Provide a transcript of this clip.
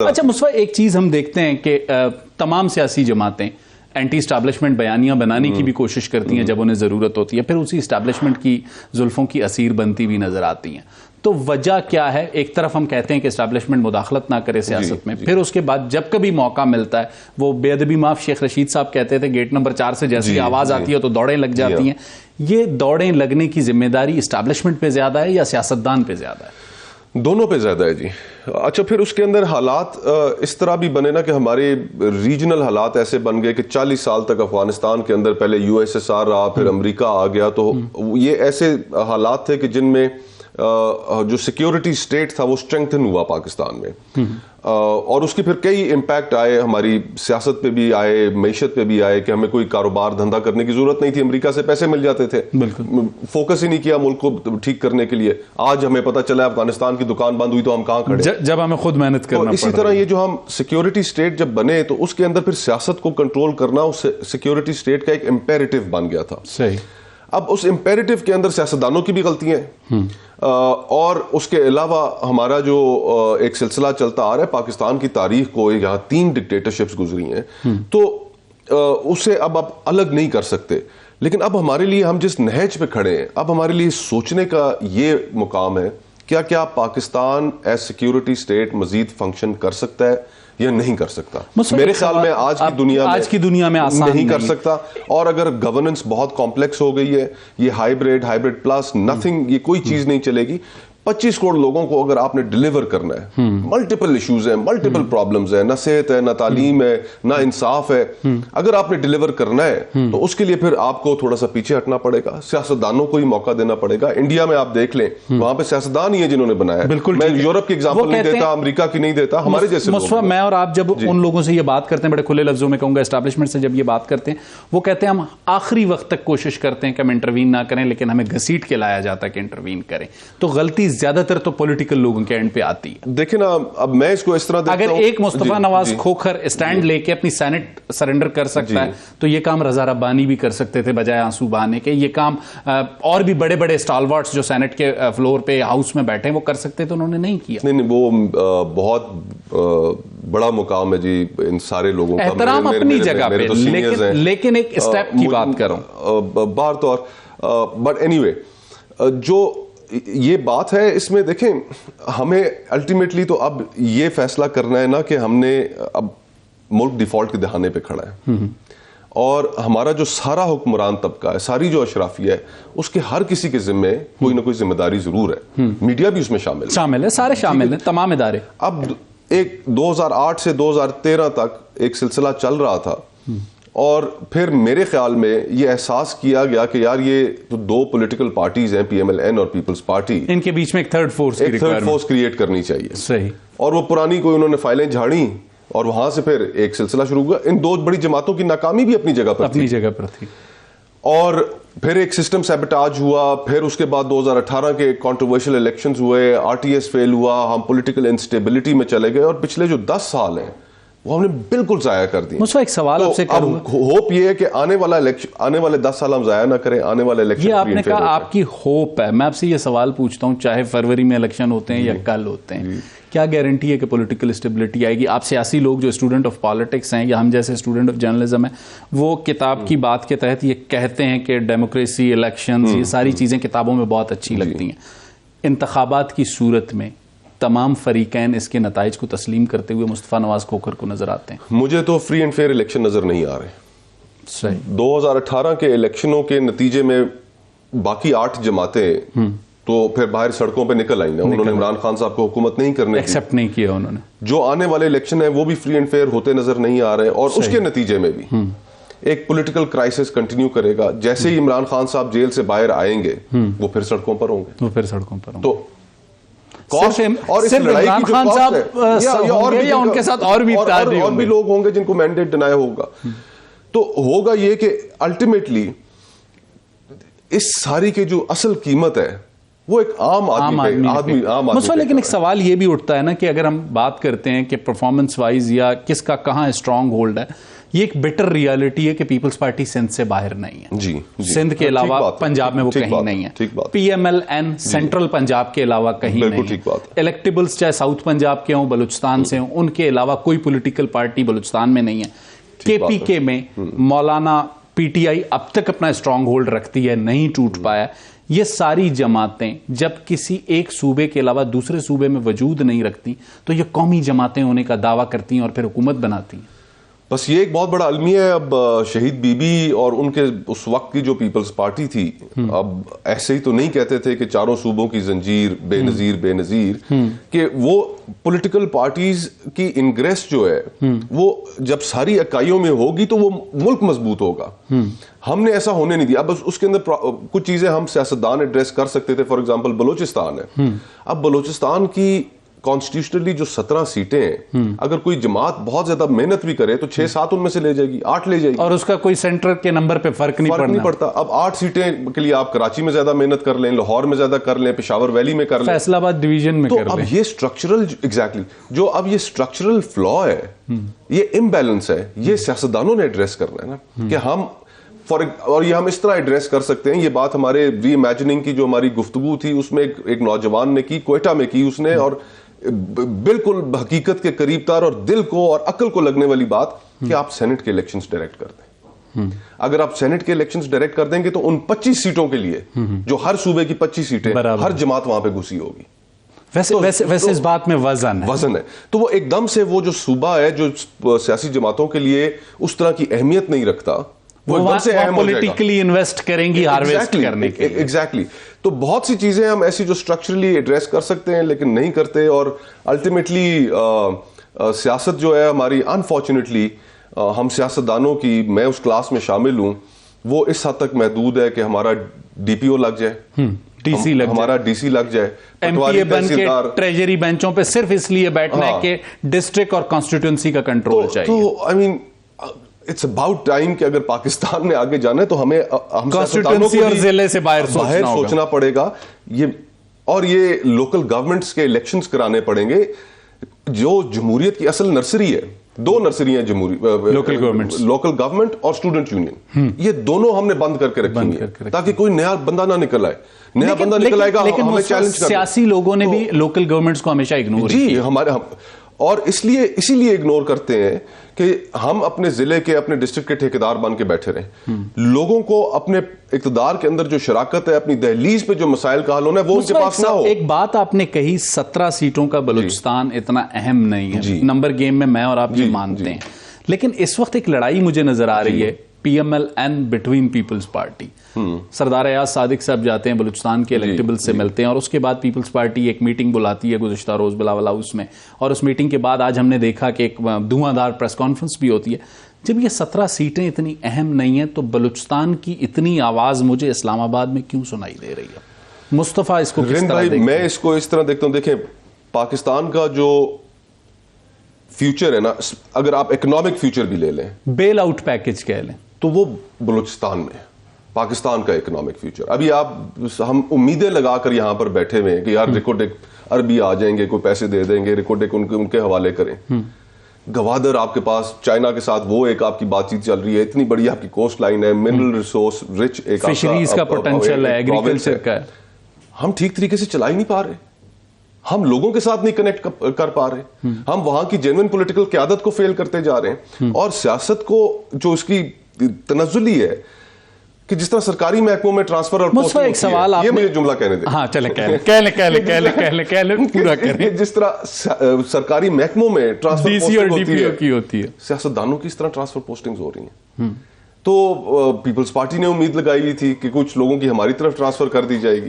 اچھا مصطفیٰ، ایک چیز ہم دیکھتے ہیں کہ تمام سیاسی جماعتیں اینٹی اسٹیبلشمنٹ بیانیاں بنانے کی بھی کوشش کرتی ہیں جب انہیں ضرورت ہوتی ہے، پھر اسی اسٹیبلشمنٹ کی زلفوں کی اسیر بنتی بھی نظر آتی ہیں. تو وجہ کیا ہے؟ ایک طرف ہم کہتے ہیں کہ اسٹیبلشمنٹ مداخلت نہ کرے سیاست میں، پھر اس کے بعد جب کبھی موقع ملتا ہے، وہ بے ادبی معاف شیخ رشید صاحب کہتے تھے گیٹ نمبر 4 سے جیسی آواز آتی ہے تو دوڑیں لگ جاتی ہیں. یہ دوڑیں لگنے کی ذمہ داری اسٹیبلشمنٹ پہ زیادہ ہے یا سیاستدان پہ زیادہ ہے؟ دونوں پہ زیادہ ہے جی. اچھا پھر اس کے اندر حالات اس طرح بھی بنے نا کہ ہمارے ریجنل حالات ایسے بن گئے کہ 40 سال تک افغانستان کے اندر پہلے USSR رہا، پھر امریکہ آ گیا، تو یہ ایسے حالات تھے کہ جن میں جو سیکیورٹی سٹیٹ تھا وہ اسٹرینگتھن ہوا پاکستان میں، اور اس کے پھر کئی امپیکٹ آئے، ہماری سیاست پہ بھی آئے، معیشت پہ بھی آئے کہ ہمیں کوئی کاروبار دھندا کرنے کی ضرورت نہیں تھی، امریکہ سے پیسے مل جاتے تھے، فوکس ہی نہیں کیا ملک کو ٹھیک کرنے کے لیے. آج ہمیں پتہ چلا افغانستان کی دکان بند ہوئی تو ہم کہاں کھڑے، جب ہمیں خود محنت کرنا پڑا. اسی طرح یہ جو ہم سیکیورٹی سٹیٹ جب بنے تو اس کے اندر پھر سیاست کو کنٹرول کرنا اس سیکیورٹی سٹیٹ کا ایک امپیریٹو بن گیا تھا. صحیح. اب اس امپیریٹو کے اندر سیاستدانوں کی بھی غلطیاں ہیں، اور اس کے علاوہ ہمارا جو ایک سلسلہ چلتا آ رہا ہے پاکستان کی تاریخ کو، یہاں 3 ڈکٹیٹرشپس گزری ہیں، تو اسے اب آپ الگ نہیں کر سکتے. لیکن اب ہمارے لیے ہم جس نہج پہ کھڑے ہیں، اب ہمارے لیے سوچنے کا یہ مقام ہے کیا پاکستان ایز سیکیورٹی سٹیٹ مزید فنکشن کر سکتا ہے یا نہیں کر سکتا. میرے خیال میں آج کی دنیا میں نہیں کر سکتا. اور اگر گورننس بہت کمپلیکس ہو گئی ہے، یہ ہائیبریڈ پلس نتھنگ، یہ کوئی چیز نہیں چلے گی. 25 کروڑ لوگوں کو اگر آپ نے ڈیلیور کرنا ہے، ملٹیپل ایشوز ہیں، ملٹیپل پرابلمز ہیں، نہ صحت ہے، نہ تعلیم ہے، نہ انصاف ہے، اگر آپ نے ڈیلیور کرنا ہے تو اس کے لیے پھر آپ کو تھوڑا سا پیچھے ہٹنا پڑے گا، سیاستدانوں کو ہی موقع دینا پڑے گا. انڈیا میں آپ دیکھ لیں، وہاں پہ سیاستدان ہی ہیں جنہوں نے بنایا. میں یورپ کی ایگزامپل نہیں دیتا، امریکہ کی نہیں دیتا، ہمارے جیسے مصطفیٰ، میں اور آپ جب ان لوگوں سے یہ بات کرتے ہیں، بڑے کھلے لفظوں میں کہوں گا، اسٹیبلشمنٹ سے جب یہ بات کرتے ہیں، وہ کہتے ہیں ہم آخری وقت تک کوشش کرتے ہیں کہ ہم انٹروین نہ کریں، لیکن ہمیں گھسیٹ کے لایا جاتا ہے کہ انٹروین کریں. تو غلطی زیادہ تر تو پولیٹیکل لوگوں کے اینڈ پہ آتی ہے. دیکھیں نا، اب میں اس کو اس طرح دیکھتا ہوں، اگر ایک مصطفیٰ نواز کھوکھر اسٹینڈ لے کے اپنی سینٹ سرنڈر کر سکتا ہے تو یہ کام رضا ربانی بھی کر سکتے تھے بجائے آنسو بہانے کے. یہ کام اور بھی بڑے بڑے اسٹالورٹس جو سینٹ کے فلور پہ ہاؤس میں بیٹھے وہ کر سکتے تھے، انہوں نے نہیں کیا. نہیں، وہ بہت بڑا مقام ہے جی ان سارے لوگوں کا، احترام اپنی جگہ پہ، لیکن ایک اسٹیپ کی بات کروں بار طور. بٹ اینی وے، جو یہ بات ہے اس میں دیکھیں، ہمیں الٹیمیٹلی تو اب یہ فیصلہ کرنا ہے نا کہ ہم نے اب ملک ڈیفالٹ کے دہانے پہ کھڑا ہے، اور ہمارا جو سارا حکمران طبقہ ہے، ساری جو اشرافیہ ہے، اس کے ہر کسی کے ذمے کوئی نہ کوئی ذمہ داری ضرور ہے. میڈیا بھی اس میں شامل ہے، سارے شامل ہیں، تمام ادارے. اب ایک 2008 سے 2013 تک ایک سلسلہ چل رہا تھا، اور پھر میرے خیال میں یہ احساس کیا گیا کہ یار یہ تو 2 پولیٹیکل پارٹیز ہیں، PMLN اور پیپلز پارٹی، ان کے بیچ میں ایک تھرڈ فورس کریٹ کرنی چاہیے. صحیح. اور وہ پرانی کوئی انہوں نے فائلیں جھاڑی، اور وہاں سے پھر ایک سلسلہ شروع ہوا. ان 2 بڑی جماعتوں کی ناکامی بھی اپنی جگہ پر تھی، اور پھر ایک سسٹم سیبٹاج ہوا. پھر اس کے بعد 2018 کے کنٹروورشل الیکشنز ہوئے، RTS فیل ہوا، ہم پولیٹیکل انسٹیبلٹی میں چلے گئے، اور پچھلے جو 10 سال ہیں وہ ہم نے بالکل ضائع کر دی. مصطفیٰ، ایک سوال آپ سے کروں گا. ہوپ یہ ہے کہ آنے والے 10 سال ہم ضائع نہ کریں، آنے والے الیکشن. یہ آپ نے کہا آپ کی ہوپ ہے، میں آپ سے یہ سوال پوچھتا ہوں، چاہے فروری میں الیکشن ہوتے ہیں یا کل ہوتے ہیں، کیا گارنٹی ہے کہ پولیٹیکل اسٹیبلٹی آئے گی؟ آپ سیاسی لوگ جو اسٹوڈنٹ آف پالیٹکس ہیں یا ہم جیسے اسٹوڈنٹ آف جرنلزم ہیں، وہ کتاب کی بات کے تحت یہ کہتے ہیں کہ ڈیموکریسی، الیکشنز، یہ ساری چیزیں کتابوں میں بہت اچھی لگتی ہیں. انتخابات کی صورت میں تمام فریقین اس کے نتائج کو تسلیم کرتے ہوئے مصطفیٰ نواز کھوکھر کو نظر آتے ہیں؟ مجھے تو فری اینڈ فیئر الیکشن نظر نہیں آ رہے. صحیح. 2018 کے الیکشنوں کے نتیجے میں باقی 8 جماعتیں تو پھر باہر سڑکوں پہ نکل آئی نا، انہوں نے عمران خان صاحب کو حکومت نہیں کرنے ایکسپٹ نہیں کیا انہوں نے. جو آنے والے الیکشن ہیں وہ بھی فری اینڈ فیئر ہوتے نظر نہیں آ رہے، اور اس کے نتیجے میں بھی ایک پولیٹیکل کرائسس کنٹینیو کرے گا. جیسے ہی عمران خان صاحب جیل سے باہر آئیں گے وہ پھر سڑکوں پر ہوں گے. تو اور اس لڑائی کی جو کاسٹ ہے، یا ان کے ساتھ اور بھی لوگ ہوں گے جن کو مینڈیٹ ڈینائی ہوگا، تو ہوگا یہ کہ الٹیمیٹلی اس ساری کی جو اصل قیمت ہے وہ ایک عام آدمی. لیکن ایک سوال یہ بھی اٹھتا ہے نا کہ اگر ہم بات کرتے ہیں کہ پرفارمنس وائز یا کس کا کہاں اسٹرانگ ہولڈ ہے، یہ ایک بٹر ریالٹی ہے کہ پیپلز پارٹی سندھ سے باہر نہیں ہے. جی سندھ کے علاوہ پنجاب میں وہ کہیں نہیں ہے. P M L N central Punjab کے علاوہ کہیں نہیں ہے. الیکٹیبلز چاہے ساؤتھ پنجاب کے ہوں, بلوچستان سے ہوں, ان کے علاوہ کوئی پولیٹیکل پارٹی بلوچستان میں نہیں ہے. کے پی کے میں مولانا پی ٹی آئی اب تک اپنا اسٹرانگ ہولڈ رکھتی ہے, نہیں ٹوٹ پایا. یہ ساری جماعتیں جب کسی ایک صوبے کے علاوہ دوسرے صوبے میں وجود نہیں رکھتی تو یہ قومی جماعتیں ہونے کا دعویٰ کرتی ہیں اور پھر حکومت بناتی ہیں. بس یہ ایک بہت بڑا المیہ ہے. اب شہید بی بی اور ان کے اس وقت کی جو پیپلز پارٹی تھی, اب ایسے ہی تو نہیں کہتے تھے کہ چاروں صوبوں کی زنجیر بے نظیر, کہ وہ پولیٹیکل پارٹیز کی انگریس جو ہے وہ جب ساری اکائیوں میں ہوگی تو وہ ملک مضبوط ہوگا. ہم نے ایسا ہونے نہیں دیا. بس اس کے اندر کچھ چیزیں ہم سیاستدان ایڈریس کر سکتے تھے. فار ایگزامپل بلوچستان ہے. اب بلوچستان کی کانسٹیٹیوشنلی جو 17 سیٹیں ہیں, اگر کوئی جماعت بہت زیادہ محنت بھی کرے تو 6-7 ان میں سے لے جائے گی, 8 لے جائے گی, اور اس کا کوئی سینٹر کے نمبر پہ فرق نہیں پڑتا. اب 8 سیٹیں کے لیے آپ کراچی میں زیادہ محنت کر لیں, لاہور میں زیادہ کر لیں, پشاور ویلی میں کر لیں, فیصل آباد ڈویژن میں کر لیں. اب یہ اسٹرکچرل جو اب یہ اسٹرکچرل فلا ہے, یہ امبیلنس ہے, یہ سیاستدانوں نے ایڈریس کرنا ہے نا, کہ ہم اور یہ ہم اس طرح ایڈریس کر سکتے ہیں. یہ بات ہمارے ری امیجننگ کی جو ہماری گفتگو تھی اس میں ایک نوجوان نے کی, کوئٹہ میں کی اس نے, اور بالکل حقیقت کے قریب تر اور دل کو اور عقل کو لگنے والی بات, کہ آپ سینٹ کے الیکشنز ڈائریکٹ کر دیں. اگر آپ سینٹ کے الیکشنز ڈائریکٹ کر دیں گے تو ان 25 سیٹوں کے لیے جو ہر صوبے کی 25 سیٹیں, ہر جماعت وہاں پہ گھسی ہوگی. ویسے اس بات میں وزن ہے. تو وہ ایک دم سے وہ جو صوبہ ہے جو سیاسی جماعتوں کے لیے اس طرح کی اہمیت نہیں رکھتا, وہ پولیٹیکلی انویسٹ کریں گی ہارویسٹ کرنے کے لیے. ایگزیکٹلی. تو بہت سی چیزیں ہم ایسی جو اسٹرکچرلی ایڈریس کر سکتے ہیں لیکن نہیں کرتے, اور الٹیمیٹلی سیاست جو ہے ہماری, انفارچونیٹلی ہم سیاستدانوں کی, میں اس کلاس میں شامل ہوں, وہ اس حد تک محدود ہے کہ ہمارا ڈی پی او لگ جائے, ہمارا ڈی سی لگ جائے, ایم پی اے بن کے ٹریجری بینچوں پہ صرف اس لیے بیٹھنا ہے کہ ڈسٹرکٹ اور کانسٹیٹوئنسی کا کنٹرول چاہیے. تو آئی مین اٹس اباؤٹ ٹائم کہ اگر پاکستان میں آگے جانا ہے تو ہمیں کانسٹیٹوئنسی اور ضلع سے باہر سوچنا پڑے گا. اور یہ لوکل گورنمنٹس کے الیکشنز کرانے پڑیں گے. جو جمہوریت کی اصل نرسری ہے, 2 نرسری ہیں لوکل گورنمنٹ اور اسٹوڈنٹ یونین, یہ دونوں ہم نے بند کر کے رکھی ہیں تاکہ کوئی نیا بندہ نہ نکل آئے. نیا بندہ نکل آئے گا ہمیں چیلنج کرنا. سیاسی لوگوں نے بھی لوکل گورنمنٹس کو ہمیشہ اگنور کیا. جی ہمارے, اور اسی لیے اگنور کرتے ہیں کہ ہم اپنے ضلع کے, اپنے ڈسٹرکٹ کے ٹھیکیدار بن کے بیٹھے رہیں. لوگوں کو اپنے اقتدار کے اندر جو شراکت ہے, اپنی دہلیز پہ جو مسائل کا حل ہونا ہے, وہ ان کے پاس نہ ہو. ایک بات آپ نے کہی, 17 سیٹوں کا بلوچستان اتنا اہم نہیں ہے. نمبر گیم میں اور آپ یہ مانتے ہیں, لیکن اس وقت ایک لڑائی مجھے نظر آ رہی ہے P M L N between peoples party. Sardar Ayaz صادق صاحب جاتے ہیں بلوچستان کے الیکٹیبل سے ملتے ہیں, اور اس کے بعد پیپلز پارٹی ایک میٹنگ بلاتی ہے گزشتہ روز بلاول ہاؤس میں, اور اس میٹنگ کے بعد آج ہم نے دیکھا کہ ایک دھواں دھار پریس کانفرنس بھی ہوتی ہے. جب یہ 17 سیٹیں اتنی اہم نہیں ہیں تو بلوچستان کی اتنی آواز مجھے اسلام آباد میں کیوں سنائی دے رہی ہے؟ مصطفیٰ اس کو کس طرح دیکھتے ہیں؟ میں اس کو اس طرح دیکھتا ہوں, دیکھیں پاکستان کا جو فیوچر ہے نا, اگر آپ اکنامک فیوچر بھی لے لیں, بیل آؤٹ پیکج کہہ لیں, تو وہ بلوچستان میں ہے. پاکستان کا اکنامک فیوچر. ابھی ہم امیدیں لگا کر یہاں پر بیٹھے ہوئے ہیں کہ یار ریکوڈک عربی آ جائیں گے, کوئی پیسے دے دیں گے, ریکوڈک ان کے حوالے کریں. گوادر آپ کے پاس, چائنا کے ساتھ وہ ایک آپ کی بات چیت چل رہی ہے, اتنی بڑی آپ کی کوسٹ لائن ہے, منرل ریسورس رچ, ایک فشریز کا پوٹینشل ہے, ایگریکلچر کا ہے. ہم ٹھیک طریقے سے چلا ہی نہیں پا رہے, ہم لوگوں کے ساتھ نہیں کنیکٹ کر پا رہے, ہم وہاں کی جینوئن پولیٹیکل قیادت کو فیل کرتے جا رہے ہیں. اور سیاست کو جو اس کی تنزلی ہے کہ جس طرح سرکاری محکموں میں ٹرانسفر اور پوسٹنگ, ایک سوال آپ یہ مجھے جملہ کہنے دیں. ہاں چلیں کہہ لیں پورا کریں. جس طرح سرکاری محکموں میں ٹرانسفر ڈی سی اور ڈی پی او کی ہوتی ہے, سیاستدانوں کی اس طرح ٹرانسفر پوسٹنگز ہو رہی ہیں. تو پیپلز پارٹی نے امید لگائی تھی کہ کچھ لوگوں کی ہماری طرف ٹرانسفر کر دی جائے گی.